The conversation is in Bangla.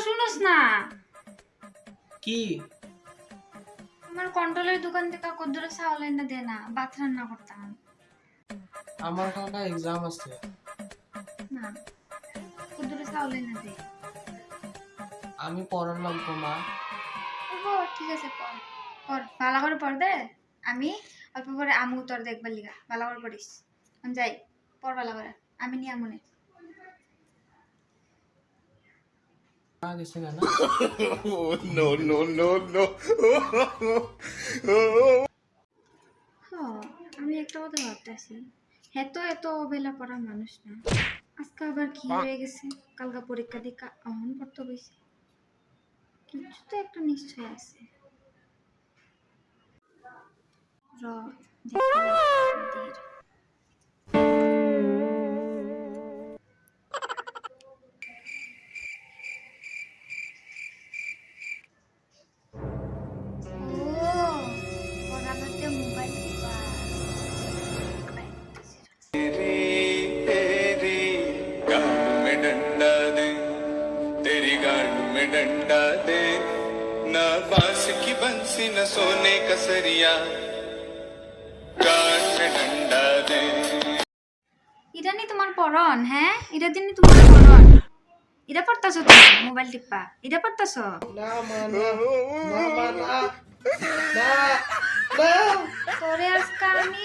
শুনোস না কি আমার কন্ট্রোলের দোকান থেকে কদ্দুরে চাউল এনে দে না, ভাত রান্না করতাম। আমার কাকা এক্সাম আছে। না, কদ্দুরে চাউল এনে দে। আমি পড়ার লাগবো মা। ও ঠিক আছে, পড় পড় ভালো করে পড় দে। আমি অল্প পরে আমু তোর দেখবার লিগা ভালো করে পড়িস। আমি যাই, পড় ভালো করে, আমি নিয়ে আমুনে। মা গেছে না? No, no, no, no. আমি একটা কথা ভাবতেছি, এত এত অবেলা পড়া মানুষ না, আজকে আবার কি হয়ে গেছে? কালকা পরীক্ষা দিকা অহন পড়তে বইছে, কিছু তো একটা নিশ্চয় আছে। র দেখতে লাগবে। পড়ানোতে মোবাইল টিপা। तेरी गाल में डंडा दे तेरी गाल में डंडा दे ना बांस की बंसी न सोने का सरिया गाल में डंडा दे এটা নি তোমার পড়ন? হ্যাঁ, এটা দিনই তোমার পড়ন? এটা পড়তাছো তুমি মোবাইল টিপা? এটা পড়তাছো? না মা না, না মা না, না, না। তোরে আজকে আমি